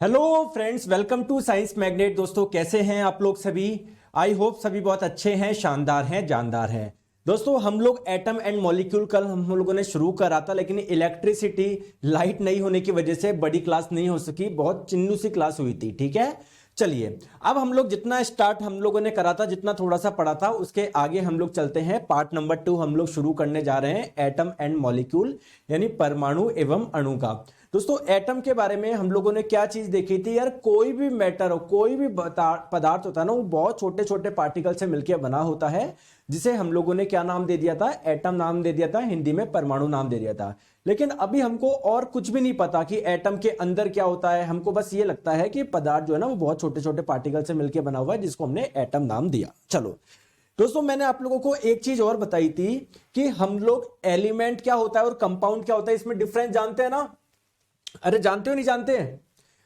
Hello friends, welcome to science magnet. दोस्तों कैसे हैं आप लोग सभी। आई होप सभी बहुत अच्छे हैं, शानदार हैं, जानदार हैं। दोस्तों हम लोग एटम एंड मॉलिक्यूल कल हम लोगों ने शुरू करा था, लेकिन इलेक्ट्रिसिटी लाइट नहीं होने की वजह से बड़ी क्लास नहीं हो सकी, बहुत चिन्नू सी क्लास हुई थी। ठीक है, चलिए अब हम लोग जितना स्टार्ट हम लोगों ने करा था, जितना थोड़ा सा पढ़ा था, उसके आगे हम लोग चलते हैं। पार्ट नंबर 2 हम लोग शुरू करने जा रहे हैं, एटम एंड मॉलिक्यूल यानी परमाणु एवं अणु का। दोस्तों एटम के बारे में हम लोगों ने क्या चीज देखी थी यार, कोई भी मैटर हो, कोई भी पदार्थ होता है ना, वो बहुत छोटे छोटे पार्टिकल से मिलकर बना होता है, जिसे हम लोगों ने क्या नाम दे दिया था, एटम नाम दे दिया था, हिंदी में परमाणु नाम दे दिया था। लेकिन अभी हमको और कुछ भी नहीं पता कि एटम के अंदर क्या होता है, हमको बस ये लगता है कि पदार्थ जो है ना वो बहुत छोटे छोटे पार्टिकल से मिलकर बना हुआ है, जिसको हमने एटम नाम दिया। चलो दोस्तों, मैंने आप लोगों को एक चीज और बताई थी कि हम लोग एलिमेंट क्या होता है और कंपाउंड क्या होता है, इसमें डिफरेंस जानते हैं ना। अरे जानते हो नहीं जानते।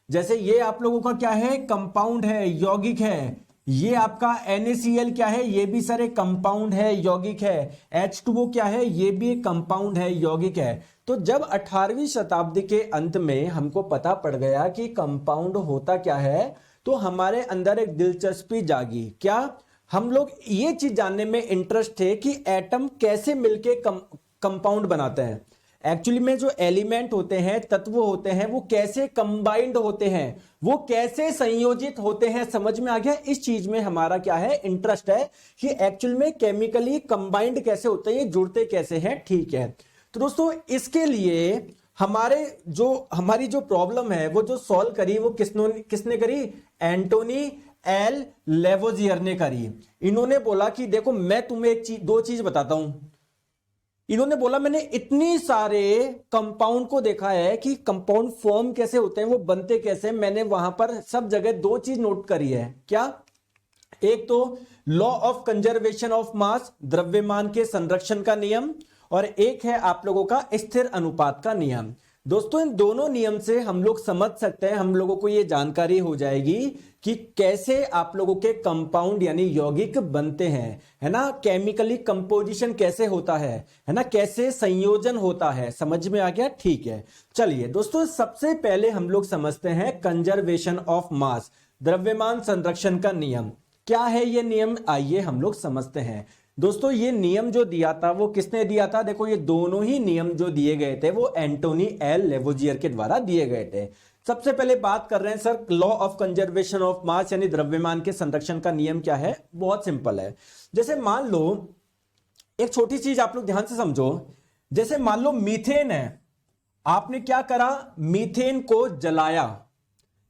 जैसे ये आप लोगों का क्या है, कंपाउंड है, यौगिक है। ये आपका NaCl क्या है, ये भी सर एक कंपाउंड है, यौगिक है। H2O क्या है, ये भी एक कंपाउंड है, यौगिक है। तो जब 18वीं शताब्दी के अंत में हमको पता पड़ गया कि कंपाउंड होता क्या है, तो हमारे अंदर एक दिलचस्पी जागी। क्या, हम लोग ये चीज जानने में इंटरेस्ट थे कि एटम कैसे मिलके कंपाउंड बनाते हैं। एक्चुअली में जो एलिमेंट होते हैं, तत्व होते हैं, वो कैसे कंबाइंड होते हैं, वो कैसे संयोजित होते हैं, समझ में आ गया। इस चीज में हमारा क्या है, इंटरेस्ट है कि एक्चुअल में केमिकली कंबाइंड कैसे होते हैं, ये जुड़ते कैसे हैं। ठीक है, तो दोस्तों इसके लिए हमारी जो प्रॉब्लम है वो जो सॉल्व करी, वो किसने करी, एंटोनी एल लेवोजियर ने करी। इन्होंने बोला कि देखो मैं तुम्हें दो चीज बताता हूं। इन्होंने बोला मैंने इतनी सारे कंपाउंड को देखा है कि कंपाउंड फॉर्म कैसे होते हैं, वो बनते कैसे। मैंने वहां पर सब जगह दो चीज नोट करी है। क्या, एक तो law of conservation of mass, द्रव्यमान के संरक्षण का नियम, और एक है आप लोगों का स्थिर अनुपात का नियम। दोस्तों इन दोनों नियम से हम लोग समझ सकते हैं, हम लोगों को यह जानकारी हो जाएगी कि कैसे आप लोगों के कंपाउंड यानी यौगिक बनते हैं, है ना। केमिकली कंपोजिशन कैसे होता है ना, कैसे संयोजन होता है। समझ में आ गया। ठीक है, चलिए दोस्तों सबसे पहले हम लोग समझते हैं कंजर्वेशन ऑफ मास, द्रव्यमान संरक्षण का नियम। क्या है ये नियम, आइए हम लोग समझते हैं। दोस्तों ये नियम जो दिया था वो किसने दिया था, देखो ये दोनों ही नियम जो दिए गए थे वो एंटोनी एल लेवोजियर के द्वारा दिए गए थे। सबसे पहले बात कर रहे हैं sir, law of conservation of mass यानी द्रव्यमान के संरक्षण का नियम क्या है। बहुत सिंपल है। जैसे मान लो, एक छोटी चीज आप लोग ध्यान से समझो। जैसे मान लो मीथेन है, आपने क्या करा, मीथेन को जलाया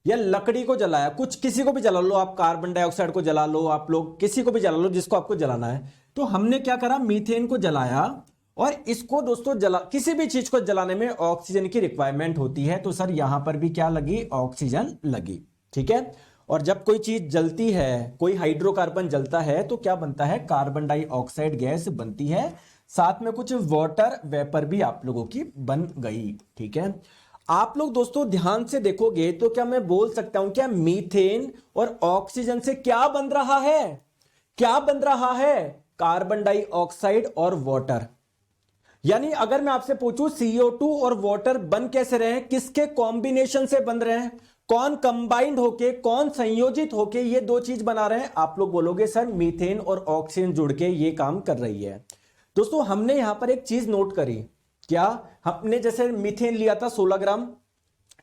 या लकड़ी को जलाया, कुछ किसी को भी जला लो, आप कार्बन डाइऑक्साइड को जला लो, आप लोग किसी को भी जला लो जिसको आपको जलाना है। तो हमने क्या करा, मीथेन को जलाया, और इसको दोस्तों किसी भी चीज को जलाने में ऑक्सीजन की रिक्वायरमेंट होती है, तो सर यहां पर भी क्या लगी, ऑक्सीजन लगी। ठीक है, और जब कोई चीज जलती है, कोई हाइड्रोकार्बन जलता है तो क्या बनता है, कार्बन डाइऑक्साइड गैस बनती है, साथ में कुछ वाटर वेपर भी आप लोगों की बन गई। ठीक है, आप लोग दोस्तों ध्यान से देखोगे तो क्या मैं बोल सकता हूं, क्या मीथेन और ऑक्सीजन से क्या बन रहा है, क्या बन रहा है, कार्बन डाइऑक्साइड और वाटर। यानी अगर मैं आपसे पूछूं CO2 और वाटर बन कैसे रहे हैं, किसके कॉम्बिनेशन से बन रहे हैं, कौन कंबाइंड होके, कौन संयोजित होके ये दो चीज बना रहे हैं, आप लोग बोलोगे सर मीथेन और ऑक्सीजन जुड़ के ये काम कर रही है। दोस्तों हमने यहां पर एक चीज नोट करी, क्या, हमने जैसे मीथेन लिया था 16 ग्राम,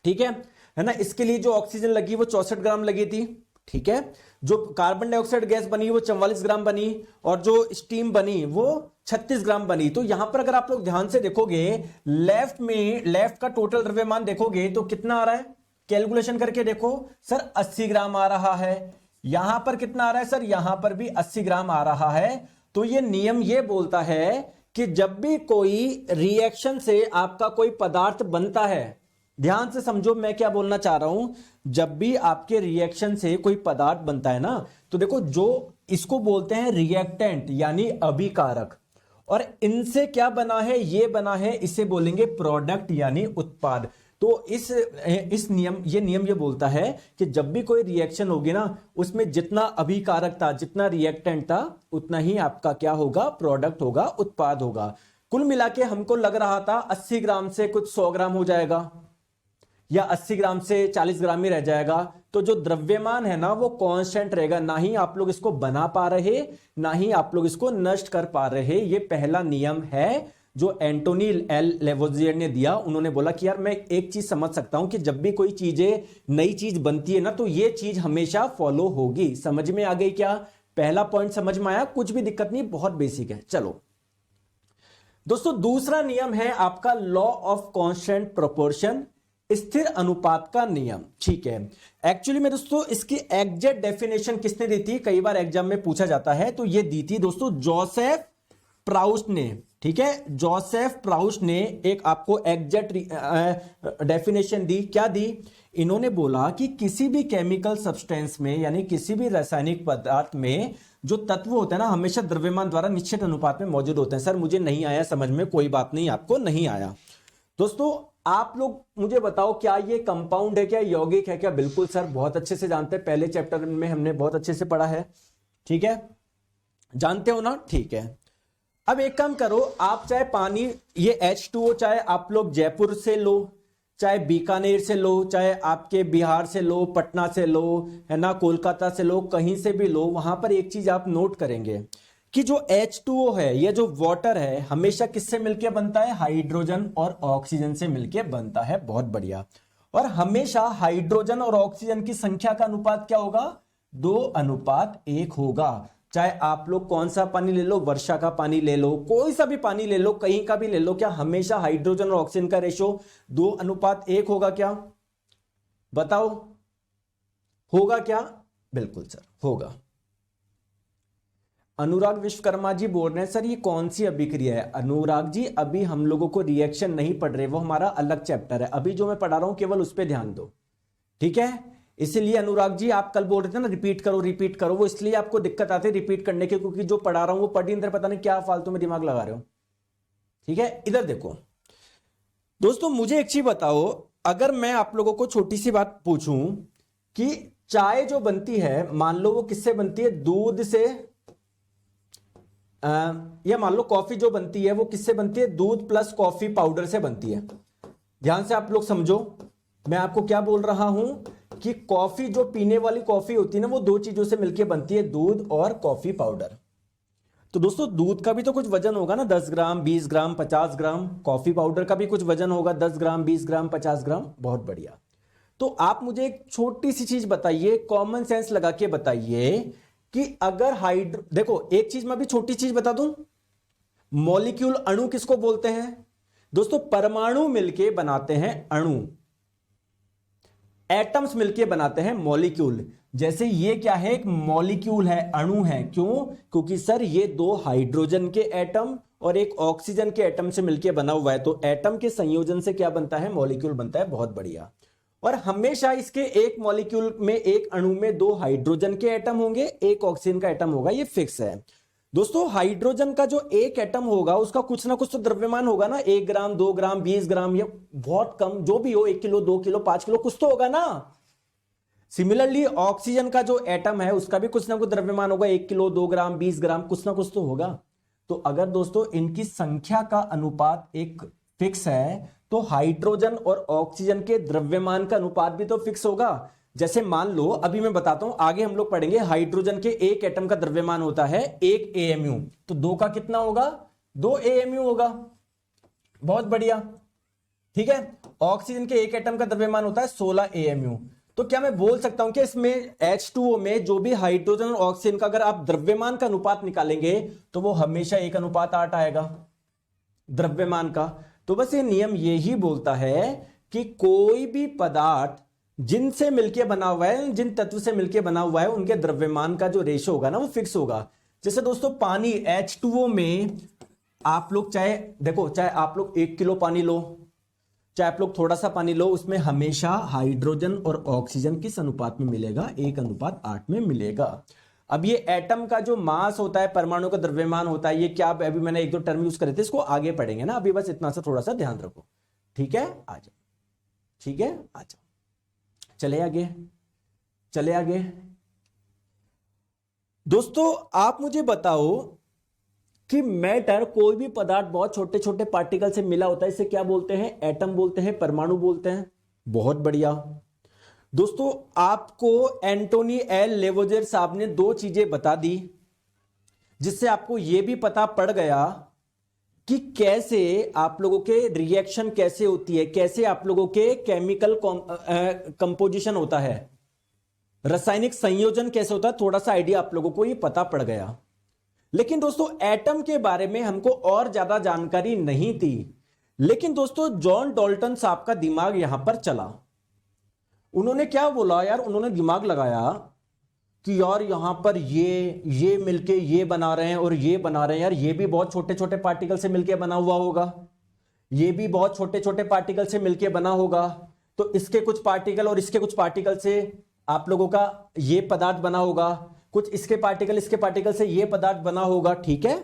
ठीक है ना, इसके लिए जो ऑक्सीजन लगी वो 64 ग्राम लगी थी। ठीक है, जो कार्बन डाइऑक्साइड गैस बनी वो 44 ग्राम बनी, और जो स्टीम बनी वो 36 ग्राम बनी। तो यहां पर अगर आप लोग ध्यान से देखोगे, लेफ्ट का टोटल द्रव्यमान देखोगे तो कितना आ रहा है, कैलकुलेशन करके देखो सर 80 ग्राम आ रहा है। यहां पर कितना आ रहा है सर, यहां पर भी 80 ग्राम आ रहा है। तो ये नियम ये बोलता है कि जब भी कोई रिएक्शन से आपका कोई पदार्थ बनता है, ध्यान से समझो मैं क्या बोलना चाह रहा हूं, जब भी आपके रिएक्शन से कोई पदार्थ बनता है ना, तो देखो जो इसको बोलते हैं रिएक्टेंट यानी अभिकारक, और इनसे क्या बना है, ये बना है, इसे बोलेंगे प्रोडक्ट यानी उत्पाद। तो इस नियम ये बोलता है कि जब भी कोई रिएक्शन होगी ना, उसमें जितना अभिकारक था, जितना रिएक्टेंट था, उतना ही आपका क्या होगा, प्रोडक्ट होगा, उत्पाद होगा। कुल मिला के हमको लग रहा था 80 ग्राम से कुछ 100 ग्राम हो जाएगा, या 80 ग्राम से 40 ग्राम ही रह जाएगा। तो जो द्रव्यमान है ना वो कांस्टेंट रहेगा, ना ही आप लोग इसको बना पा रहे, ना ही आप लोग इसको नष्ट कर पा रहे। ये पहला नियम है जो एंटोनी एल लेवोजियर ने दिया। उन्होंने बोला कि यार मैं एक चीज समझ सकता हूं कि जब भी कोई चीजें नई चीज बनती है ना तो ये चीज हमेशा फॉलो होगी। समझ में आ गई क्या? पहला पॉइंट समझ में आया? कुछ भी दिक्कत नहीं, बहुत बेसिक है। चलो दोस्तों, दूसरा नियम है आपका लॉ ऑफ कांस्टेंट प्रोपोर्शन, स्थिर अनुपात का नियम। ठीक है, एक्चुअली में दोस्तों इसकी एग्जैक्ट डेफिनेशन किसने दी थी, कई बार एग्जाम में पूछा जाता है, तो ये दी थी दोस्तों जोसेफ प्राउस्ट ने। ठीक है, जोसेफ प्राउस्ट ने एक आपको एग्जैक्ट डेफिनेशन दी। क्या दी? इन्होंने बोला कि किसी भी केमिकल सब्सटेंस में यानी किसी भी रासायनिक पदार्थ में जो तत्व होते हैं ना हमेशा द्रव्यमान द्वारा निश्चित अनुपात में मौजूद होते हैं। सर मुझे नहीं आया समझ में, कोई बात नहीं, आपको नहीं आया। दोस्तों आप लोग मुझे बताओ क्या ये कंपाउंड है, क्या यौगिक है क्या? बिल्कुल सर, बहुत अच्छे से जानते हैं, पहले चैप्टर में हमने बहुत अच्छे से पढ़ा है। ठीक है, जानते हो ना? ठीक है, अब एक काम करो, आप चाहे पानी ये H2O चाहे आप लोग जयपुर से लो, चाहे बीकानेर से लो, चाहे आपके बिहार से लो, पटना से लो, है ना, कोलकाता से लो, कहीं से भी लो, वहां पर एक चीज आप नोट करेंगे कि जो H2O है, ये जो वाटर है, हमेशा किससे मिलके बनता है? हाइड्रोजन और ऑक्सीजन से मिलके बनता है। बहुत बढ़िया। और हमेशा हाइड्रोजन और ऑक्सीजन की संख्या का अनुपात क्या होगा? 2:1 होगा। चाहे आप लोग कौन सा पानी ले लो, वर्षा का पानी ले लो, कोई सा भी पानी ले लो, कहीं का भी ले लो, क्या हमेशा हाइड्रोजन और ऑक्सीजन का रेशो 2:1 होगा क्या? बताओ, होगा क्या? बिल्कुल सर, होगा। अनुराग विश्वकर्मा जी बोल रहे हैं सर ये कौन सी अभिक्रिया है? अनुराग जी अभी हम लोगों को रिएक्शन नहीं पढ़ रहे, वो हमारा अलग चैप्टर है। अभी जो मैं पढ़ा रहा हूं केवल उस पर ध्यान दो। ठीक है, इसलिए अनुराग जी आप कल बोल रहे थे ना रिपीट करो रिपीट करो, वो इसलिए आपको दिक्कत आती है रिपीट करने की, क्योंकि जो पढ़ा रहा हूं वो पढ़ ही नहीं, पता नहीं क्या फालतू में दिमाग लगा रहे हो। ठीक है, इधर देखो दोस्तों, मुझे एक चीज बताओ, अगर मैं आप लोगों को छोटी सी बात पूछूं कि चाय जो बनती है, मान लो वो किससे बनती है? दूध से। या मान लो कॉफी जो बनती है वो किससे बनती है? दूध प्लस कॉफी पाउडर से बनती है। ध्यान से आप लोग समझो, मैं आपको क्या बोल रहा हूं कि कॉफी जो पीने वाली कॉफी होती है ना वो 2 चीजों से मिलकर बनती है, दूध और कॉफी पाउडर। तो दोस्तों दूध का भी तो कुछ वजन होगा ना, 10 ग्राम 20 ग्राम 50 ग्राम। कॉफी पाउडर का भी कुछ वजन होगा, 10 ग्राम 20 ग्राम 50 ग्राम। बहुत बढ़िया। तो आप मुझे एक छोटी सी चीज बताइए, कॉमन सेंस लगा के बताइए कि अगर देखो एक चीज मैं भी छोटी चीज बता दूं, मॉलिक्यूल अणु किसको बोलते हैं? दोस्तों परमाणु मिलके बनाते हैं अणु, एटम्स मिलके बनाते हैं मॉलिक्यूल। जैसे ये क्या है? एक मॉलिक्यूल है, अणु है। क्यों? क्योंकि सर ये 2 हाइड्रोजन के एटम और एक ऑक्सीजन के एटम से मिलके बना हुआ है, तो एटम के संयोजन से क्या बनता है? मॉलिक्यूल बनता है। बहुत बढ़िया। और हमेशा इसके एक मॉलिक्यूल में, एक अणु में 2 हाइड्रोजन के एटम होंगे, एक ऑक्सीजन का एटम होगा, ये फिक्स है। दोस्तों हाइड्रोजन का जो एक एटम होगा उसका कुछ ना कुछ तो द्रव्यमान होगा ना, 1 ग्राम 2 ग्राम 20 ग्राम या बहुत कम जो भी हो, 1 किलो 2 किलो 5 किलो, कुछ तो होगा ना। सिमिलरली ऑक्सीजन का जो एटम है उसका भी कुछ ना कुछ द्रव्यमान होगा, 1 किलो 2 ग्राम 20 ग्राम, कुछ ना कुछ तो होगा। तो अगर दोस्तों इनकी संख्या का अनुपात एक फिक्स है तो हाइड्रोजन और ऑक्सीजन के द्रव्यमान का अनुपात भी तो फिक्स होगा। जैसे मान लो, अभी मैं बताता हूं, आगे हम लोग पढ़ेंगे, हाइड्रोजन के एक एटम का द्रव्यमान होता है 1 AMU, तो 2 का कितना होगा? 2 AMU होगा। बहुत बढ़िया। ठीक है, ऑक्सीजन के एक एटम का द्रव्यमान होता है 16 AMU। तो क्या मैं बोल सकता हूं कि इसमें H2O में जो भी हाइड्रोजन और ऑक्सीजन का अगर आप द्रव्यमान का अनुपात निकालेंगे तो वो हमेशा 1:8 आएगा द्रव्यमान का। तो बस ये नियम यही बोलता है कि कोई भी पदार्थ जिनसे मिलके बना हुआ है, जिन तत्व से मिलके बना हुआ है, उनके द्रव्यमान का जो रेशो होगा ना वो फिक्स होगा। जैसे दोस्तों पानी H2O में आप लोग चाहे देखो, चाहे आप लोग 1 किलो पानी लो, चाहे आप लोग थोड़ा सा पानी लो, उसमें हमेशा हाइड्रोजन और ऑक्सीजन किस अनुपात में मिलेगा? 1:8 में मिलेगा। अब ये एटम का जो मास होता है, परमाणु का द्रव्यमान होता है, ये क्या, अभी मैंने 1-2 टर्म यूज करे थे, इसको आगे पढ़ेंगे ना, अभी बस इतना सा थोड़ा सा ध्यान रखो। ठीक है, आ जाओ। ठीक है, आ जाओ, चले आगे, चले आगे। दोस्तों आप मुझे बताओ कि मैटर, कोई भी पदार्थ बहुत छोटे छोटे पार्टिकल से मिला होता है, इसे क्या बोलते हैं? एटम बोलते हैं, परमाणु बोलते हैं। बहुत बढ़िया। दोस्तों आपको एंटोनी एल लेवोजियर साहब ने दो चीजें बता दी, जिससे आपको यह भी पता पड़ गया कि कैसे आप लोगों के रिएक्शन कैसे होती है, कैसे आप लोगों के केमिकल कंपोजिशन होता है, रासायनिक संयोजन कैसे होता है। थोड़ा सा आइडिया आप लोगों को ये पता पड़ गया। लेकिन दोस्तों एटम के बारे में हमको और ज्यादा जानकारी नहीं थी। लेकिन दोस्तों जॉन डाल्टन साहब का दिमाग यहां पर चला। उन्होंने क्या बोला यार, उन्होंने दिमाग लगाया कि यार यहां पर ये मिलके ये बना रहे हैं और ये बना रहे हैं, यार ये भी बहुत छोटे छोटे पार्टिकल से मिलके बना हुआ होगा, ये भी बहुत छोटे छोटे पार्टिकल से मिलके बना होगा, तो इसके कुछ पार्टिकल और इसके कुछ पार्टिकल से आप लोगों का ये पदार्थ बना होगा, कुछ इसके पार्टिकल से ये पदार्थ बना होगा, ठीक है।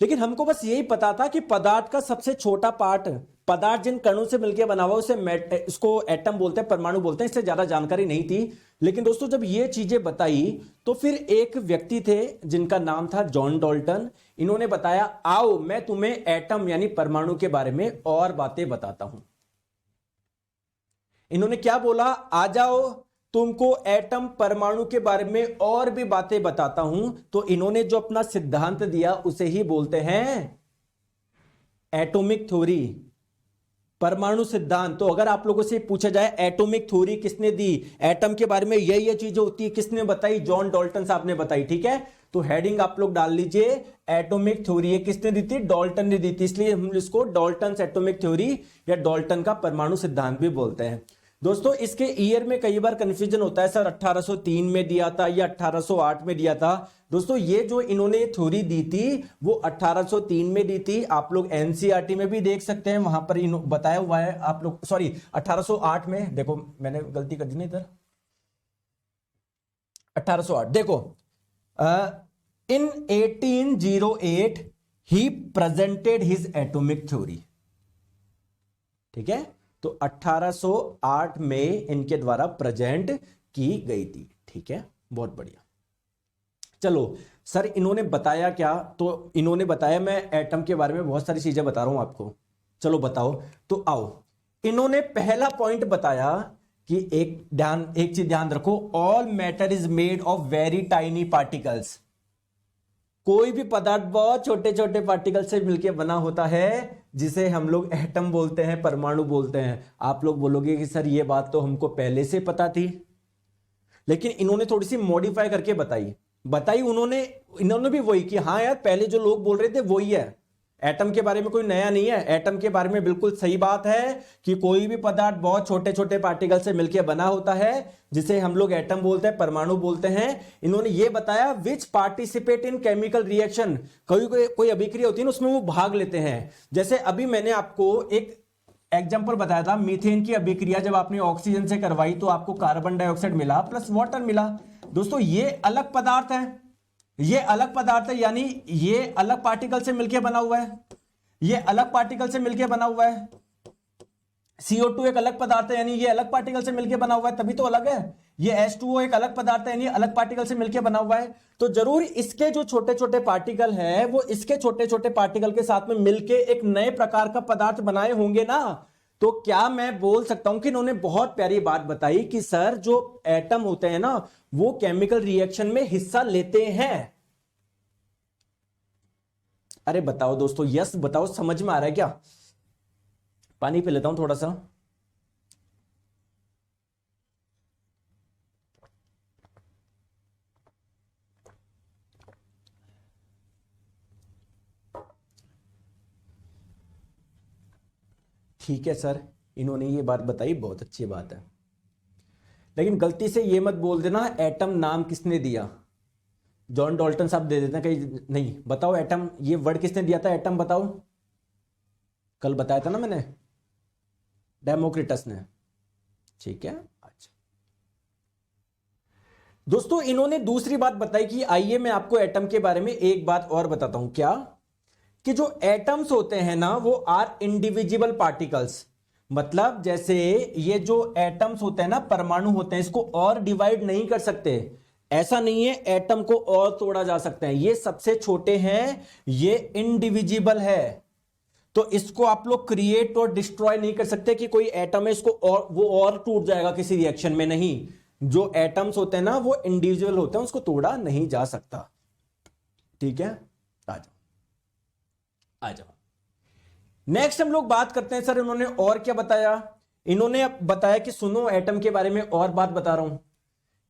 लेकिन हमको बस यही पता था कि पदार्थ का सबसे छोटा पार्ट, पदार्थ जिन कणों से मिलकर बना हुआ उसे इसको एटम बोलते हैं, परमाणु बोलते हैं। इससे ज्यादा जानकारी नहीं थी। लेकिन दोस्तों जब ये चीजें बताई तो फिर एक व्यक्ति थे जिनका नाम था जॉन डाल्टन। इन्होंने बताया आओ मैं तुम्हें एटम यानी परमाणु के बारे में और बातें बताता हूं। इन्होंने क्या बोला, आ जाओ तुमको एटम परमाणु के बारे में और भी बातें बताता हूं। तो इन्होंने जो अपना सिद्धांत दिया उसे ही बोलते हैं एटॉमिक थ्योरी, परमाणु सिद्धांत। तो अगर आप लोगों से पूछा जाए एटॉमिक थ्योरी किसने दी, एटम के बारे में ये चीजें होती है, किसने बताई, जॉन डाल्टन साहब ने बताई, ठीक है। तो हेडिंग आप लोग डाल लीजिए एटॉमिक थ्योरी। ये किसने दी थी, डाल्टन ने दी थी, इसलिए हम इसको डाल्टन एटॉमिक थ्योरी या डाल्टन का परमाणु सिद्धांत भी बोलते हैं। दोस्तों इसके ईयर में कई बार कंफ्यूजन होता है, सर 1803 में दिया था या 1808 में दिया था। दोस्तों ये जो इन्होंने थ्योरी दी थी वो 1803 में दी थी। आप लोग एनसीईआरटी में भी देख सकते हैं, वहां पर बताया हुआ है आप लोग, सॉरी 1808 में, देखो मैंने गलती कर दी ना इधर, 1808 देखो, इन 1808 he presented his atomic theory, ठीक है। तो 1808 में इनके द्वारा प्रेजेंट की गई थी, ठीक है, बहुत बढ़िया। चलो सर इन्होंने बताया क्या, तो इन्होंने बताया, मैं एटम के बारे में बहुत सारी चीजें बता रहा हूं आपको, चलो बताओ। तो आओ, इन्होंने पहला पॉइंट बताया कि एक चीज ध्यान रखो, all matter is made of very tiny particles. कोई भी पदार्थ बहुत छोटे छोटे पार्टिकल से मिलकर बना होता है, जिसे हम लोग एटम बोलते हैं, परमाणु बोलते हैं। आप लोग बोलोगे कि सर ये बात तो हमको पहले से पता थी, लेकिन इन्होंने थोड़ी सी मॉडिफाई करके बताई इन्होंने भी वही कि हाँ यार पहले जो लोग बोल रहे थे वही है, एटम के बारे में कोई नया नहीं है। एटम के बारे में बिल्कुल सही बात है कि कोई भी पदार्थ बहुत छोटे छोटे पार्टिकल से मिलकर बना होता है, जिसे हम लोग एटम बोलते हैं, परमाणु बोलते हैं। इन्होंने ये बताया विच पार्टिसिपेट इन केमिकल रिएक्शन, कोई अभिक्रिया होती है ना उसमें वो भाग लेते हैं। जैसे अभी मैंने आपको एक एग्जाम्पल बताया था, मीथेन की अभिक्रिया जब आपने ऑक्सीजन से करवाई तो आपको कार्बन डाइऑक्साइड मिला प्लस वाटर मिला। दोस्तों ये अलग पदार्थ है, ये अलग पदार्थ है, यानी ये अलग पार्टिकल से मिलकर बना हुआ है, ये अलग पार्टिकल से मिलकर बना हुआ है। CO2 एक अलग पदार्थ है, यानी ये अलग पार्टिकल से मिलकर बना हुआ है, तभी तो अलग है। ये H2O एक अलग पदार्थ है, यानी अलग पार्टिकल से मिलकर बना हुआ है। तो जरूर इसके जो छोटे छोटे पार्टिकल हैं वो इसके छोटे छोटे पार्टिकल के साथ में मिलकर एक नए प्रकार का पदार्थ बनाए होंगे ना। तो क्या मैं बोल सकता हूं कि इन्होंने बहुत प्यारी बात बताई कि सर जो एटम होते हैं ना वो केमिकल रिएक्शन में हिस्सा लेते हैं। अरे बताओ दोस्तों, यस बताओ, समझ में आ रहा है क्या? पानी पी लेता हूं थोड़ा सा। ठीक है सर, इन्होंने ये बात बताई, बहुत अच्छी बात है। लेकिन गलती से ये मत बोल देना एटम नाम किसने दिया, जॉन डाल्टन साहब दे देते हैं कहीं, नहीं बताओ एटम ये वर्ड किसने दिया था, एटम बताओ। कल बताया था ना मैंने, डेमोक्रिटस ने, ठीक है। अच्छा दोस्तों इन्होंने दूसरी बात बताई कि आइए मैं आपको एटम के बारे में एक बात और बताता हूं, क्या कि जो एटम्स होते हैं ना वो आर इंडिविजिबल पार्टिकल्स। मतलब जैसे ये जो एटम्स होते हैं ना, परमाणु होते हैं, इसको और डिवाइड नहीं कर सकते। ऐसा नहीं है एटम को और तोड़ा जा सकता है, ये सबसे छोटे हैं, ये इनडिविजिबल है। तो इसको आप लोग क्रिएट और डिस्ट्रॉय नहीं कर सकते कि कोई एटम है इसको और वो और टूट जाएगा किसी रिएक्शन में, नहीं। जो एटम्स होते हैं ना वो इंडिविजुअल होते हैं, उसको तोड़ा नहीं जा सकता। ठीक है, आ जाओ आ जाओ। नेक्स्ट हम लोग बात करते हैं सर इन्होंने और क्या बताया। इन्होंने बताया कि सुनो एटम के बारे में और बात बता रहा हूं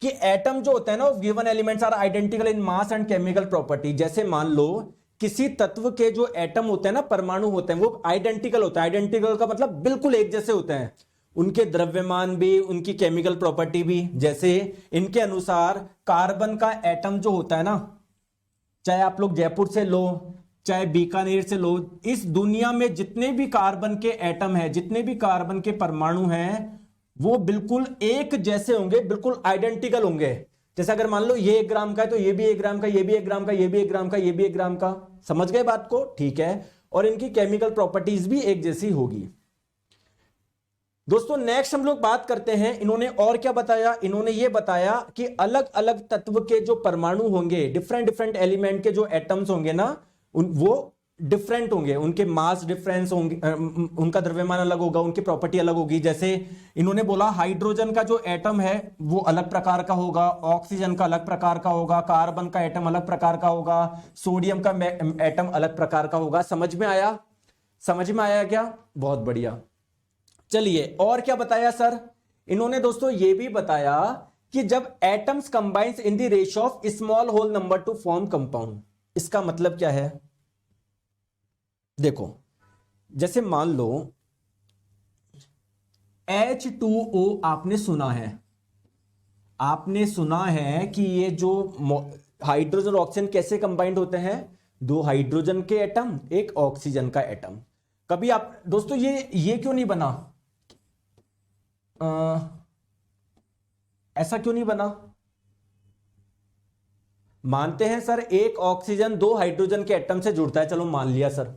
कि एटम जो होता है ना, given elements are identical in mass and chemical property. जैसे मान लो किसी तत्व के जो एटम होते हैं ना, परमाणु होते हैं, वो आइडेंटिकल होता है। आइडेंटिकल का मतलब बिल्कुल एक जैसे होते हैं, उनके द्रव्यमान भी, उनकी केमिकल प्रॉपर्टी भी। जैसे इनके अनुसार कार्बन का एटम जो होता है ना, चाहे आप लोग जयपुर से लो चाहे बीकानेर से लो, इस दुनिया में जितने भी कार्बन के एटम है, जितने भी कार्बन के परमाणु हैं, वो बिल्कुल एक जैसे होंगे, बिल्कुल आइडेंटिकल होंगे। जैसे अगर मान लो ये 1 ग्राम का है तो ये भी 1 ग्राम का, ये भी 1 ग्राम का, ये भी 1 ग्राम का, ये भी 1 ग्राम का। समझ गए बात को? ठीक है। और इनकी केमिकल प्रॉपर्टीज भी एक जैसी होगी। दोस्तों नेक्स्ट हम लोग बात करते हैं, इन्होंने और क्या बताया। इन्होंने ये बताया कि अलग अलग तत्व के जो परमाणु होंगे, डिफरेंट डिफरेंट एलिमेंट के जो एटम्स होंगे ना, वो डिफरेंट होंगे, उनके मास डिफरेंस होंगे, उनका द्रव्यमान अलग होगा, उनकी प्रॉपर्टी अलग होगी। जैसे इन्होंने बोला हाइड्रोजन का जो एटम है वो अलग प्रकार का होगा, ऑक्सीजन का अलग प्रकार का होगा, कार्बन का एटम अलग प्रकार का होगा, सोडियम का एटम अलग प्रकार का होगा। समझ में आया? समझ में आया क्या? बहुत बढ़िया। चलिए और क्या बताया सर इन्होंने। दोस्तों ये भी बताया कि जब atoms combines in the ratio of small whole number to form compound. इसका मतलब क्या है? देखो जैसे मान लो H2O आपने सुना है, आपने सुना है कि ये जो हाइड्रोजन और ऑक्सीजन कैसे कंबाइंड होते हैं, 2 हाइड्रोजन के एटम, 1 ऑक्सीजन का एटम। कभी आप दोस्तों ये क्यों नहीं बना, ऐसा क्यों नहीं बना? मानते हैं सर 1 ऑक्सीजन 2 हाइड्रोजन के एटम से जुड़ता है, चलो मान लिया सर,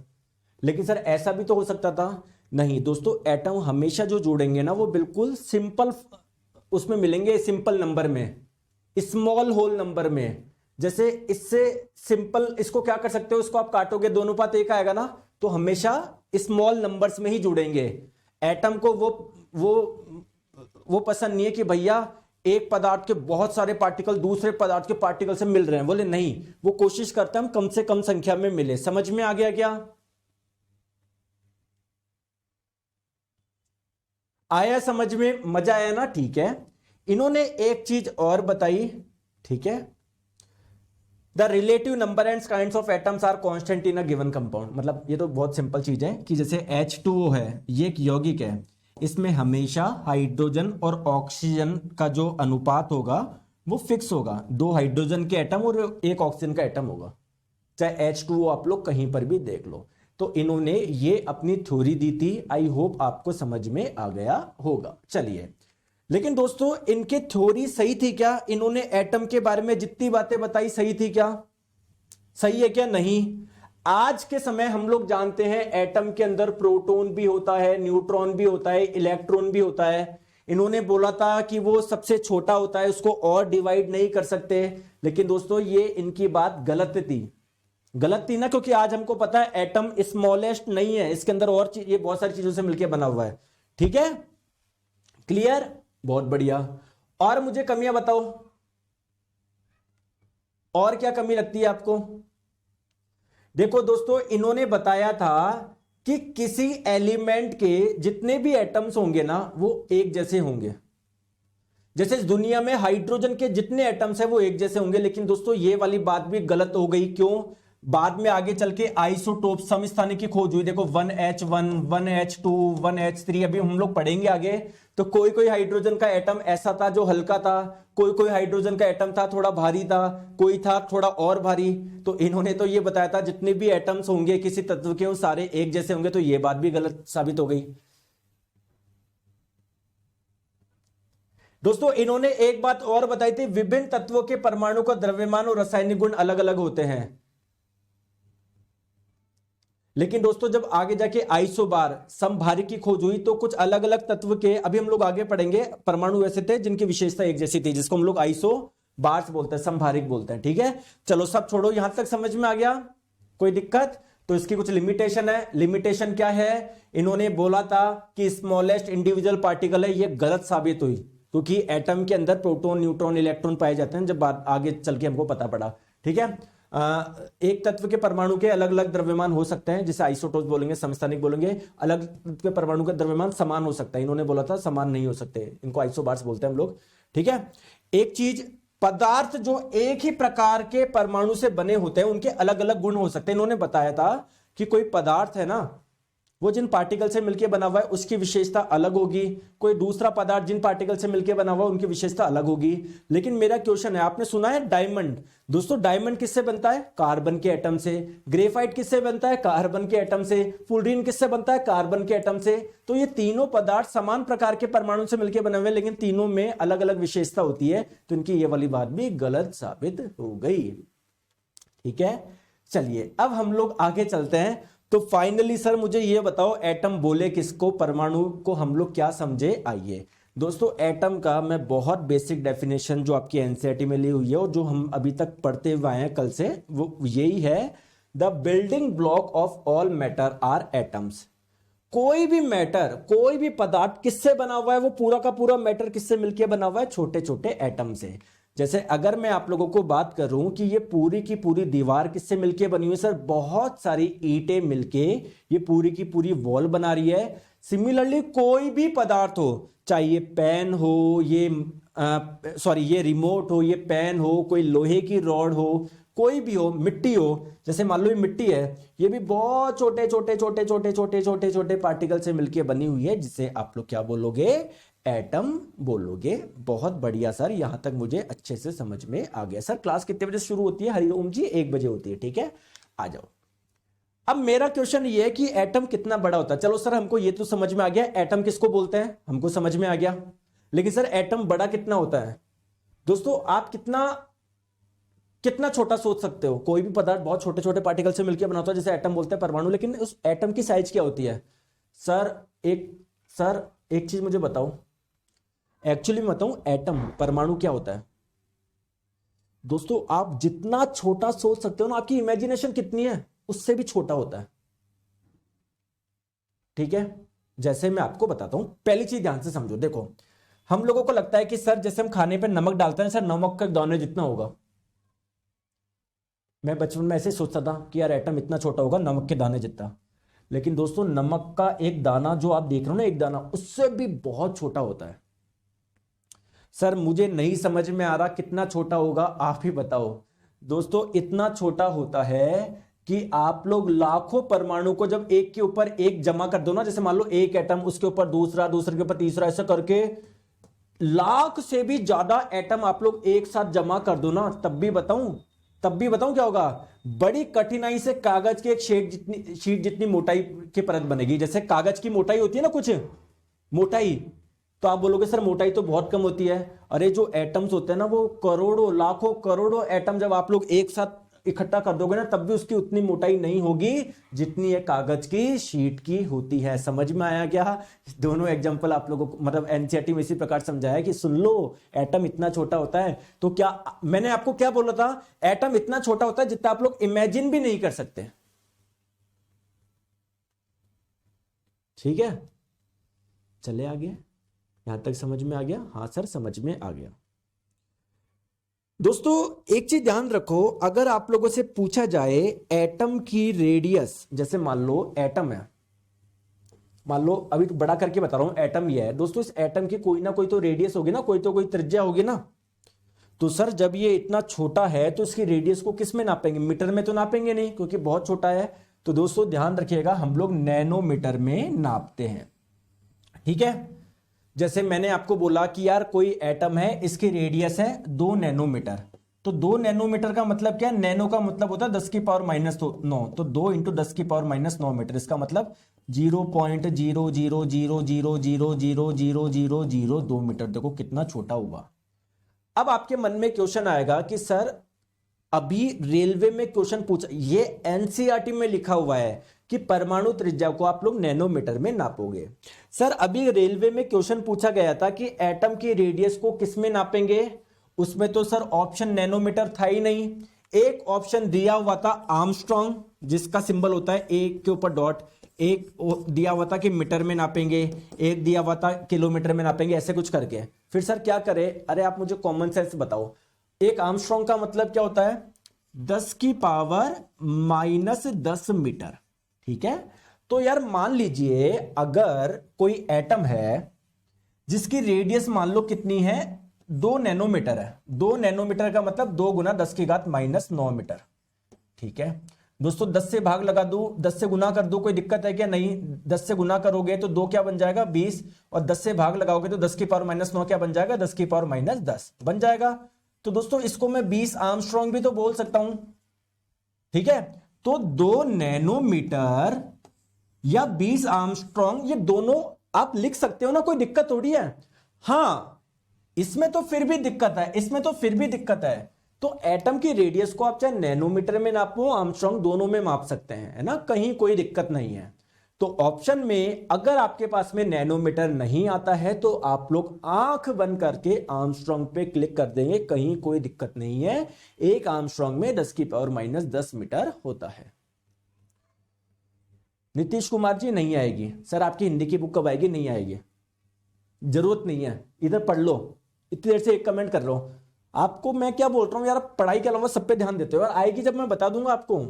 लेकिन सर ऐसा भी तो हो सकता था। नहीं दोस्तों, एटम हमेशा जो जोड़ेंगे ना वो बिल्कुल सिंपल उसमें मिलेंगे, सिंपल नंबर में, स्मॉल होल नंबर में। जैसे इससे सिंपल इसको क्या कर सकते हो, इसको आप काटोगे 2:1 आएगा ना, तो हमेशा स्मॉल नंबर्स में ही जुड़ेंगे। एटम को वो पसंद नहीं है कि भैया एक पदार्थ के बहुत सारे पार्टिकल दूसरे पदार्थ के पार्टिकल से मिल रहे हैं, बोले नहीं, वो कोशिश करते हैं हम कम से कम संख्या में मिले। समझ में आ गया क्या? आया समझ में? मजा आया ना? ठीक है। इन्होंने एक चीज और बताई, ठीक है, the relative number and kinds of atoms are constant in a given compound. मतलब ये तो बहुत सिंपल चीज है कि जैसे H2O है, ये एक यौगिक है, इसमें हमेशा हाइड्रोजन और ऑक्सीजन का जो अनुपात होगा वो फिक्स होगा, 2 हाइड्रोजन के एटम और 1 ऑक्सीजन का एटम होगा, चाहे H2O आप लोग कहीं पर भी देख लो। तो इन्होंने ये अपनी थ्योरी दी थी, आई होप आपको समझ में आ गया होगा। चलिए, लेकिन दोस्तों इनके थ्योरी सही थी क्या? इन्होंने एटम के बारे में जितनी बातें बताई सही थी क्या? सही है क्या? नहीं। आज के समय हम लोग जानते हैं एटम के अंदर प्रोटॉन भी होता है, न्यूट्रॉन भी होता है, इलेक्ट्रॉन भी होता है। इन्होंने बोला था कि वो सबसे छोटा होता है, उसको और डिवाइड नहीं कर सकते, लेकिन दोस्तों ये इनकी बात गलत थी। गलत थी ना, क्योंकि आज हमको पता है एटम स्मॉलेस्ट नहीं है, इसके अंदर और ये बहुत सारी चीजों से मिलकर बना हुआ है। ठीक है, क्लियर? बहुत बढ़िया। और मुझे कमियां बताओ, और क्या कमी लगती है आपको? देखो दोस्तों, इन्होंने बताया था कि किसी एलिमेंट के जितने भी एटम्स होंगे ना वो एक जैसे होंगे। जैसे इस दुनिया में हाइड्रोजन के जितने एटम्स हैं वो एक जैसे होंगे, लेकिन दोस्तों ये वाली बात भी गलत हो गई। क्यों? बाद में आगे चल के आइसोटोप समस्थानिक की खोज हुई। देखो 1H1, 1H2, 1H3 अभी हम लोग पढ़ेंगे आगे। तो कोई कोई हाइड्रोजन का एटम ऐसा था जो हल्का था, कोई कोई हाइड्रोजन का एटम था थोड़ा भारी था, कोई था थोड़ा और भारी। तो इन्होंने तो ये बताया था जितने भी एटम्स होंगे किसी तत्व के वो सारे एक जैसे होंगे, तो ये बात भी गलत साबित हो गई। दोस्तों इन्होंने एक बात और बताई थी, विभिन्न तत्वों के परमाणु का द्रव्यमान और रासायनिक गुण अलग अलग होते हैं। लेकिन दोस्तों जब आगे जाके आइसोबार समभारिक की खोज हुई तो कुछ अलग अलग तत्व के, अभी हम लोग आगे पढ़ेंगे, परमाणु ऐसे थे जिनकी विशेषता एक जैसी थी, जिसको हम लोग आइसोबार्स बोलते हैं, समभारिक बोलते हैं। ठीक है, चलो सब छोड़ो, यहां तक समझ में आ गया? कोई दिक्कत? तो इसकी कुछ लिमिटेशन है। लिमिटेशन क्या है? इन्होंने बोला था कि स्मॉलेस्ट इंडिविजुअल पार्टिकल है, ये गलत साबित हुई, क्योंकि एटम के अंदर प्रोटॉन, न्यूट्रॉन, इलेक्ट्रॉन पाए जाते हैं, जब आगे चल के हमको पता पड़ा। ठीक है, एक तत्व के परमाणु के अलग अलग द्रव्यमान हो सकते हैं, जिसे आइसोटोप बोलेंगे, समस्थानिक बोलेंगे। अलग तत्व के परमाणु का द्रव्यमान समान हो सकता है, इन्होंने बोला था समान नहीं हो सकते, इनको आइसोबार्स बोलते हैं हम लोग। ठीक है, एक चीज, पदार्थ जो एक ही प्रकार के परमाणु से बने होते हैं उनके अलग अलग गुण हो सकते हैं। इन्होंने बताया था कि कोई पदार्थ है ना, वो जिन पार्टिकल से मिलकर बना हुआ है उसकी विशेषता अलग होगी, कोई दूसरा पदार्थ जिन पार्टिकल से मिलकर बना हुआ है उनकी विशेषता अलग होगी। लेकिन मेरा क्वेश्चन है, आपने सुना है डायमंड? दोस्तों डायमंड किससे बनता है? कार्बन के एटम से। ग्रेफाइट किससे बनता है? कार्बन के एटम से। फुलरीन किससे बनता है? कार्बन के एटम से। तो ये तीनों पदार्थ समान प्रकार के परमाणु से मिलकर बने हुए, लेकिन तीनों में अलग अलग विशेषता होती है, तो इनकी ये वाली बात भी गलत साबित हो गई। ठीक है, चलिए अब हम लोग आगे चलते हैं। तो फाइनली सर मुझे ये बताओ, एटम बोले किसको, परमाणु को हम लोग क्या समझे? आइए दोस्तों, एटम का मैं बहुत बेसिक डेफिनेशन जो आपकी एनसीईआरटी में ली हुई है और जो हम अभी तक पढ़ते हुए आए हैं कल से, वो यही है, the building block of all matter are atoms. कोई भी मैटर, कोई भी पदार्थ किससे बना हुआ है? वो पूरा का पूरा मैटर किससे मिलकर बना हुआ है? छोटे छोटे एटम से। जैसे अगर मैं आप लोगों को बात करूं कि ये पूरी की पूरी दीवार किससे मिलके बनी हुई है, सर बहुत सारी ईंटें मिलके ये पूरी की पूरी वॉल बना रही है। सिमिलरली कोई भी पदार्थ हो, चाहे ये पेन हो, ये रिमोट हो, ये पेन हो, कोई लोहे की रॉड हो, कोई भी हो, मिट्टी हो, जैसे मान लो ये मिट्टी है, ये भी बहुत छोटे छोटे छोटे छोटे छोटे छोटे छोटे पार्टिकल से मिलके बनी हुई है, जिसे आप लोग क्या बोलोगे? एटम बोलोगे। बहुत बढ़िया सर, यहां तक मुझे अच्छे से समझ में आ गया। सर क्लास कितने बजे शुरू होती है? हरिओम जी 1 बजे होती है। ठीक है, आ जाओ। अब मेरा क्वेश्चन ये है कि एटम कितना बड़ा होता है? चलो सर हमको ये तो समझ में आ गया, एटम किसको बोलते हैं, हमको समझ में आ गया, लेकिन सर एटम बड़ा कितना होता है? दोस्तों आप कितना छोटा सोच सकते हो? कोई भी पदार्थ बहुत छोटे छोटे पार्टिकल से मिलकर बना होता है, जैसे एटम बोलते हैं, परमाणु, लेकिन उस एटम की साइज क्या होती है? सर एक चीज मुझे बताओ, एक्चुअली मैं बताऊं, एटम, परमाणु क्या होता है? दोस्तों आप जितना छोटा सोच सकते हो ना, आपकी इमेजिनेशन कितनी है, उससे भी छोटा होता है। ठीक है, जैसे मैं आपको बताता हूं, पहली चीज ध्यान से समझो। देखो हम लोगों को लगता है कि सर जैसे हम खाने पे नमक डालते हैं, सर नमक का दाने जितना होगा, मैं बचपन में ऐसे सोचता था कि यार एटम इतना छोटा होगा नमक के दाने जितना, लेकिन दोस्तों नमक का एक दाना जो आप देख रहे हो ना, एक दाना, उससे भी बहुत छोटा होता है। सर मुझे नहीं समझ में आ रहा कितना छोटा होगा, आप ही बताओ। दोस्तों इतना छोटा होता है कि आप लोग लाखों परमाणु को जब एक के ऊपर एक जमा कर दो ना, जैसे मान लो एक एटम, उसके ऊपर दूसरा, दूसरे के ऊपर तीसरा, ऐसा करके लाख से भी ज्यादा एटम आप लोग एक साथ जमा कर दो ना, तब भी बताऊं क्या होगा? बड़ी कठिनाई से कागज के एक शीट जितनी मोटाई की परत बनेगी। जैसे कागज की मोटाई होती है ना, कुछ मोटाई, तो आप बोलोगे सर मोटाई तो बहुत कम होती है। अरे जो एटम्स होते हैं ना, वो करोड़ों, लाखों, करोड़ों एटम जब आप लोग एक साथ इकट्ठा कर दोगे ना, तब भी उसकी उतनी मोटाई नहीं होगी जितनी एक कागज की शीट की होती है। समझ में आया क्या? दोनों एग्जांपल आप लोगों को मतलब एनसीईआरटी में इसी प्रकार समझाया कि सुन लो, एटम इतना छोटा होता है। तो क्या मैंने आपको क्या बोला था? एटम इतना छोटा होता है जितना आप लोग इमेजिन भी नहीं कर सकते। ठीक है, चले आगे, यहां तक समझ में आ गया? हाँ सर समझ में आ गया। दोस्तों एक चीज ध्यान रखो, अगर आप लोगों से पूछा जाए एटम की रेडियस, जैसे मान लो एटम है, मान लो अभी बड़ा करके बता रहा हूं, एटम ये है दोस्तों, इस एटम की कोई ना कोई तो रेडियस होगी ना, कोई त्रिज्या होगी ना। तो सर जब ये इतना छोटा है तो इसकी रेडियस को किस में नापेंगे? मीटर में तो नापेंगे नहीं, क्योंकि बहुत छोटा है। तो दोस्तों ध्यान रखिएगा, हम लोग नैनोमीटर में नापते हैं। ठीक है, जैसे मैंने आपको बोला कि यार कोई एटम है, इसकी रेडियस है 2 नैनोमीटर, तो 2 नैनोमीटर का मतलब क्या? नैनो का मतलब होता है 10 की पावर -9, तो 2 × 10 की पावर -9 मीटर, इसका मतलब 0.00000000002 मीटर। देखो कितना छोटा हुआ। अब आपके मन में क्वेश्चन आएगा कि सर अभी रेलवे में क्वेश्चन पूछा, ये एनसीईआरटी में लिखा हुआ है कि परमाणु त्रिज्या को आप लोग नैनोमीटर में नापोगे। सर अभी रेलवे में क्वेश्चन पूछा गया था कि एटम की रेडियस को किस में नापेंगे? उसमें तो सर ऑप्शन नैनोमीटर था ही नहीं। एक ऑप्शन दिया हुआ था आर्मस्ट्रॉन्ग, जिसका सिंबल होता है ए के ऊपर डॉट, एक दिया हुआ था कि मीटर में नापेंगे, एक दिया हुआ था किलोमीटर में नापेंगे, ऐसे कुछ करके फिर सर क्या करे, अरे आप मुझे कॉमन सेंस बताओ, एक आर्मस्ट्रॉन्ग का मतलब क्या होता है 10 की पावर -10 मीटर, ठीक है। तो यार मान लीजिए अगर कोई एटम है जिसकी रेडियस मान लो कितनी है 2 नैनोमीटर है, 2 नैनोमीटर का मतलब 2 गुना 10 की घात -9 मीटर, ठीक है दोस्तों। 10 से भाग लगा दूं, 10 से गुना कर दूं, कोई दिक्कत है क्या? नहीं। 10 से गुना करोगे तो 2 क्या बन जाएगा 20, और 10 से भाग लगाओगे तो 10 की पावर -9 क्या बन जाएगा 10 की पावर -10 बन जाएगा। तो दोस्तों इसको मैं 20 आर्मस्ट्रॉन्ग भी तो बोल सकता हूं, ठीक है। तो 2 नैनोमीटर या 20 आर्मस्ट्रॉन्ग, ये दोनों आप लिख सकते हो ना, कोई दिक्कत थोड़ी है। हाँ इसमें तो फिर भी दिक्कत है, इसमें तो फिर भी दिक्कत है। तो एटम की रेडियस को आप चाहे नैनोमीटर में नापो, आर्मस्ट्रॉन्ग दोनों में माप सकते हैं, है ना, कहीं कोई दिक्कत नहीं है। तो ऑप्शन में अगर आपके पास में नैनोमीटर नहीं आता है तो आप लोग आंख बंद करके आर्मस्ट्रॉन्ग पे क्लिक कर देंगे, कहीं कोई दिक्कत नहीं है। एक आर्मस्ट्रॉन्ग में 10 की पावर -10 मीटर होता है। नीतीश कुमार जी नहीं आएगी सर, आपकी हिंदी की बुक कब आएगी? नहीं आएगी, जरूरत नहीं है, इधर पढ़ लो। इतनी देर से एक कमेंट कर रहा हूं, आपको मैं क्या बोल रहा हूं यार, पढ़ाई के अलावा सब पे ध्यान देते हो यार। आएगी जब मैं बता दूंगा आपको,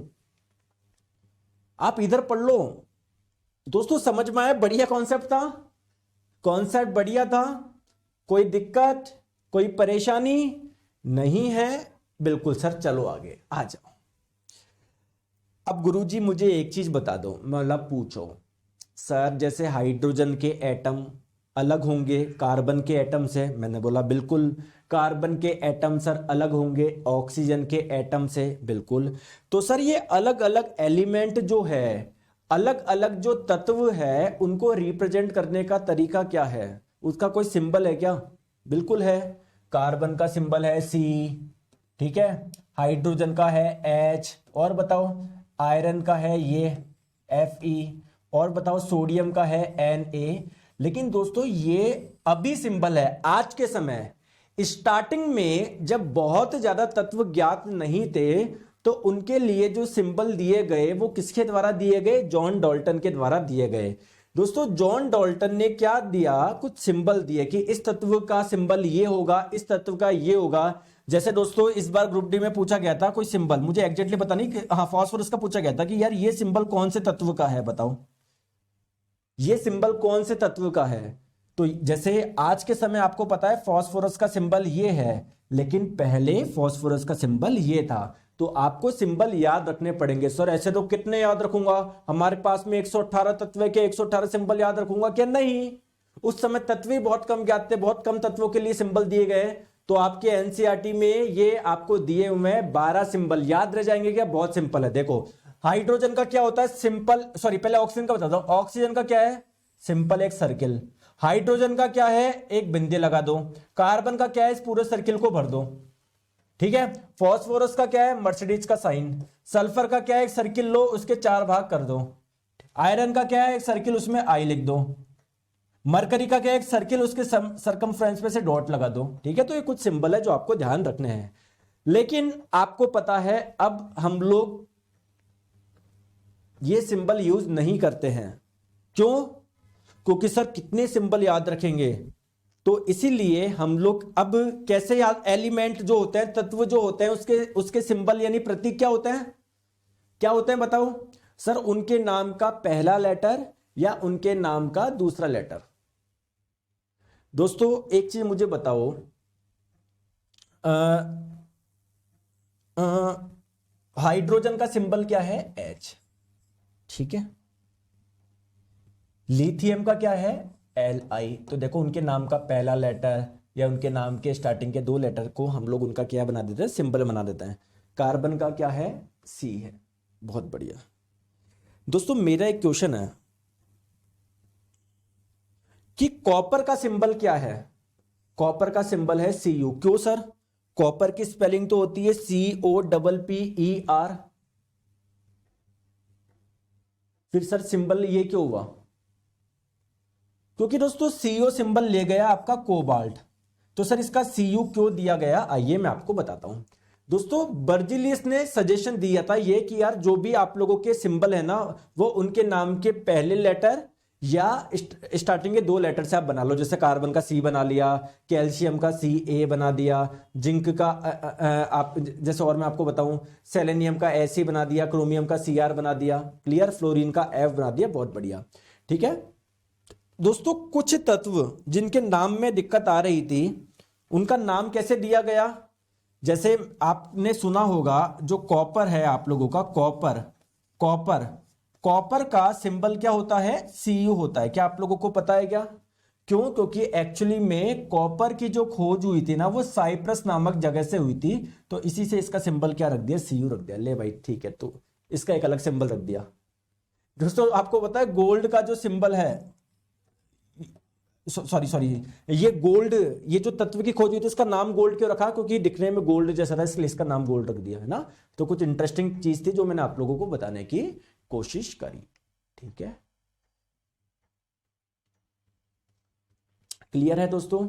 आप इधर पढ़ लो। दोस्तों समझ में आया? बढ़िया कॉन्सेप्ट था, कॉन्सेप्ट बढ़िया था, कोई दिक्कत कोई परेशानी नहीं है? बिल्कुल सर, चलो आगे आ जाओ। अब गुरुजी मुझे एक चीज बता दो, मतलब पूछो सर, जैसे हाइड्रोजन के एटम अलग होंगे कार्बन के एटम से, मैंने बोला बिल्कुल। कार्बन के एटम सर अलग होंगे ऑक्सीजन के एटम से, बिल्कुल। तो सर ये अलग अलग एलिमेंट जो है, अलग अलग जो तत्व है, उनको रिप्रेजेंट करने का तरीका क्या है? उसका कोई सिंबल है क्या? बिल्कुल है। कार्बन का सिंबल है C, ठीक है। हाइड्रोजन का है H, और बताओ आयरन का है ये Fe, और बताओ सोडियम का है Na। लेकिन दोस्तों ये अभी सिंबल है, आज के समय। स्टार्टिंग में जब बहुत ज्यादा तत्व ज्ञात नहीं थे तो उनके लिए जो सिंबल दिए गए वो किसके द्वारा दिए गए? जॉन डाल्टन के द्वारा दिए गए। दोस्तों जॉन डाल्टन ने क्या दिया? कुछ सिंबल दिए कि इस तत्व का सिंबल ये होगा, इस तत्व का ये होगा। जैसे दोस्तों इस बार ग्रुप डी में पूछा गया था कोई सिंबल, मुझे एग्जैक्टली पता नहीं कि हाँ फास्फोरस का पूछा गया था कि यार ये सिंबल कौन से तत्व का है, बताओ ये सिंबल कौन से तत्व का है। तो जैसे आज के समय आपको पता है फास्फोरस का सिंबल ये है, लेकिन पहले फास्फोरस का सिंबल ये था। तो आपको सिंबल याद रखने पड़ेंगे। सर ऐसे तो कितने याद रखूंगा, हमारे पास में 118 तत्व है, के 118 सिंबल याद रखूंगा क्या? नहीं, उस समय तत्व ही बहुत कम ज्ञात थे, बहुत कम तत्वों के लिए सिंबल दिए गए। तो आपके एनसीईआरटी में ये आपको दिए हुए 12 सिंबल याद रह जाएंगे क्या? बहुत सिंपल है। देखो हाइड्रोजन का क्या होता है? सिंपल, सॉरी पहले ऑक्सीजन का बताता हूं। ऑक्सीजन का क्या है? सिंपल एक सर्किल। हाइड्रोजन का क्या है? एक बिंदी लगा दो। कार्बन का क्या है? इस पूरे सर्किल को भर दो, ठीक है। फास्फोरस का क्या है? मर्सिडीज का साइन। सल्फर का क्या है? एक सर्किल लो, उसके 4 भाग कर दो। आयरन का क्या है? एक सर्किल, उसमें आई लिख दो। मरकरी का क्या है? एक सर्किल, उसके सरकमफ्रेंस पे से डॉट लगा दो, ठीक है। तो ये कुछ सिंबल है जो आपको ध्यान रखने हैं। लेकिन आपको पता है अब हम लोग ये सिंबल यूज नहीं करते हैं। क्यों? क्योंकि सर कितने सिंबल याद रखेंगे। तो इसीलिए हम लोग अब कैसे याद, एलिमेंट जो होते हैं, तत्व जो होते हैं, उसके सिंबल यानी प्रतीक क्या होते हैं? क्या होते हैं बताओ सर? उनके नाम का पहला लेटर या उनके नाम का दूसरा लेटर। दोस्तों एक चीज मुझे बताओ, हाइड्रोजन का सिंबल क्या है? H, ठीक है। लिथियम का क्या है? Li। तो देखो उनके नाम का पहला लेटर या उनके नाम के स्टार्टिंग के 2 लेटर को हम लोग उनका क्या बना देते हैं? सिंबल बना देते हैं। कार्बन का क्या है? C है। बहुत बढ़िया। दोस्तों मेरा एक क्वेश्चन है कि कॉपर का सिंबल क्या है? कॉपर का सिंबल है Cu। क्यों सर? कॉपर की स्पेलिंग तो होती है COPPER। फिर सर सिंबल ये क्यों हुआ? क्योंकि दोस्तों CO सिंबल ले गया आपका कोबाल्ट। तो सर इसका Cu क्यों दिया गया? आइए मैं आपको बताता हूं। दोस्तों बर्जिलियस ने सजेशन दिया था ये कि यार जो भी आप लोगों के सिंबल है ना वो उनके नाम के पहले लेटर या स्टार्टिंग के 2 लेटर से आप बना लो। जैसे कार्बन का सी बना लिया, कैल्शियम का सी ए बना दिया, जिंक का आप जैसे और मैं आपको बताऊं सेलेनियम का एस बना दिया, क्रोमियम का सी आर बना दिया, क्लियर, फ्लोरीन का एफ बना दिया। बहुत बढ़िया, ठीक है दोस्तों। कुछ तत्व जिनके नाम में दिक्कत आ रही थी उनका नाम कैसे दिया गया? जैसे आपने सुना होगा जो कॉपर है आप लोगों का, कॉपर का सिंबल क्या होता है? Cu होता है। क्या आप लोगों को पता है क्या? क्यों? क्योंकि एक्चुअली में कॉपर की जो खोज हुई थी ना वो साइप्रस नामक जगह से हुई थी, तो इसी से इसका सिंबल क्या रख दिया? Cu रख दिया। ले भाई ठीक है, तो इसका एक अलग सिंबल रख दिया। दोस्तों आपको पता है गोल्ड का जो सिंबल है, सॉरी ये गोल्ड, ये जो तत्व की खोज हुई थी इसका नाम गोल्ड क्यों रखा? क्योंकि दिखने में गोल्ड जैसा था इसलिए इसका नाम गोल्ड रख दिया है ना। तो कुछ इंटरेस्टिंग चीज थी जो मैंने आप लोगों को बताने की कोशिश करी, ठीक है। क्लियर है दोस्तों?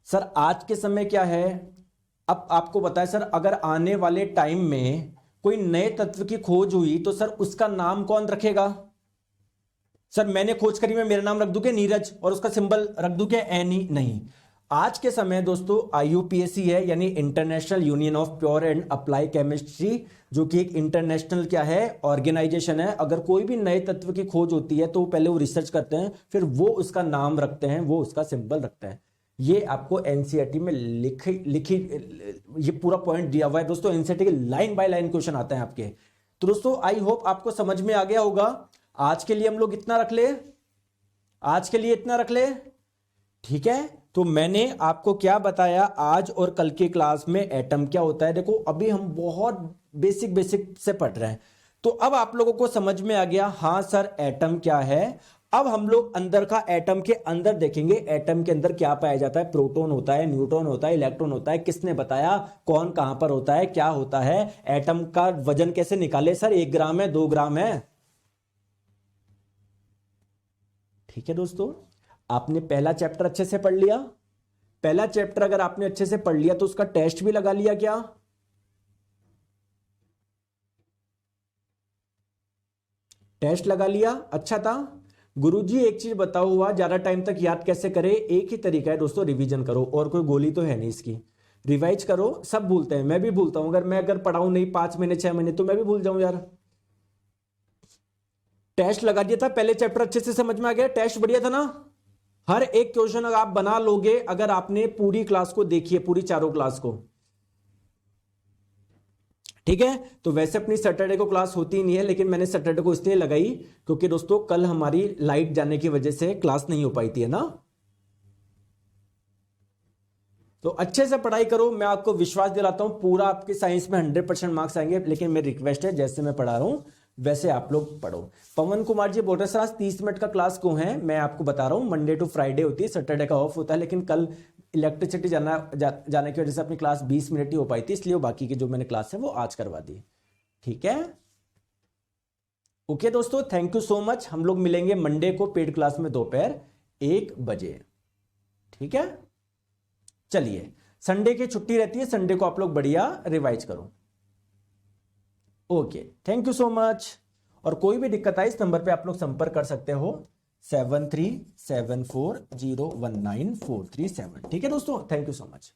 सर आज के समय क्या है, अब आपको बताया सर अगर आने वाले टाइम में कोई नए तत्व की खोज हुई तो सर उसका नाम कौन रखेगा? सर मैंने खोज करी, मैं मेरा नाम रख दूं क्या नीरज और उसका सिंबल रख दूं क्या एनी? नहीं। आज के समय दोस्तों IUPAC है, यानी international union of pure and apply chemistry, जो कि एक इंटरनेशनल क्या है ऑर्गेनाइजेशन है। अगर कोई भी नए तत्व की खोज होती है तो पहले वो रिसर्च करते हैं, फिर वो उसका नाम रखते हैं, वो उसका सिंबल रखते हैं। ये आपको NCERT में लिखी ये पूरा पॉइंट दिया हुआ है दोस्तों। NCERT के लाइन बाय लाइन क्वेश्चन आते हैं आपके। तो दोस्तों आई होप आपको समझ में आ गया होगा। आज के लिए हम लोग इतना रख ले, आज के लिए इतना रख ले, ठीक है। तो मैंने आपको क्या बताया आज और कल की क्लास में एटम क्या होता है। देखो अभी हम बहुत बेसिक से पढ़ रहे हैं, तो अब आप लोगों को समझ में आ गया हां सर एटम क्या है। अब हम लोग अंदर का एटम के अंदर देखेंगे, एटम के अंदर क्या पाया जाता है। प्रोटॉन होता है, न्यूट्रॉन होता है, इलेक्ट्रॉन होता है, किसने बताया, कौन कहां पर होता है, क्या होता है। एटम का वजन कैसे निकाले सर, 1 ग्राम है, 2 ग्राम है, ठीक है दोस्तों। आपने पहला चैप्टर अच्छे से पढ़ लिया। पहला चैप्टर अगर आपने अच्छे से पढ़ लिया तो उसका टेस्ट भी लगा लिया क्या? टेस्ट लगा लिया, अच्छा था। गुरुजी एक चीज बताओ हुआ, ज्यादा टाइम तक याद कैसे करें? एक ही तरीका है दोस्तों, रिवीजन करो, और कोई गोली तो है नहीं इसकी। रिवाइज करो, सब भूलते हैं, मैं भी भूलता हूं। अगर पढ़ाऊं नहीं 5 महीने 6 महीने तो मैं भी भूल जाऊं यार। टेस्ट लगा दिया था, पहले चैप्टर अच्छे से समझ में आ गया, टेस्ट बढ़िया था ना। हर एक क्वेश्चन अगर आप बना लोगे, अगर आपने पूरी क्लास को देखी है, पूरी चारों क्लास को, ठीक है। तो वैसे अपनी सैटरडे को क्लास होती नहीं है, लेकिन मैंने सैटरडे को इसलिए लगाई क्योंकि दोस्तों कल हमारी लाइट जाने की वजह से क्लास नहीं हो पाई थी, है ना। तो अच्छे से पढ़ाई करो, मैं आपको विश्वास दिलाता हूं पूरा आपके साइंस में 100% मार्क्स आएंगे। लेकिन मेरी रिक्वेस्ट है जैसे मैं पढ़ा रहा हूं वैसे आप लोग पढ़ो। पवन कुमार जी बोल रहे सर आज 30 मिनट का क्लास क्यों है? मैं आपको बता रहा हूं मंडे टू फ्राइडे होती है, सैटरडे का ऑफ होता है। लेकिन कल इलेक्ट्रिसिटी जाने की वजह से अपनी क्लास 20 मिनट ही हो पाई थी, इसलिए बाकी की जो मैंने क्लास है वो आज करवा दी, ठीक है। ओके दोस्तों, थैंक यू सो मच। हम लोग मिलेंगे मंडे को पेड क्लास में दोपहर 1 बजे, ठीक है। चलिए, संडे की छुट्टी रहती है, संडे को आप लोग बढ़िया रिवाइज करो। Okay, thank you so much. और कोई भी दिक्कत आए इस नंबर पे आप लोग संपर्क कर सकते हो 7374019437, ठीक है दोस्तों। Thank you so much.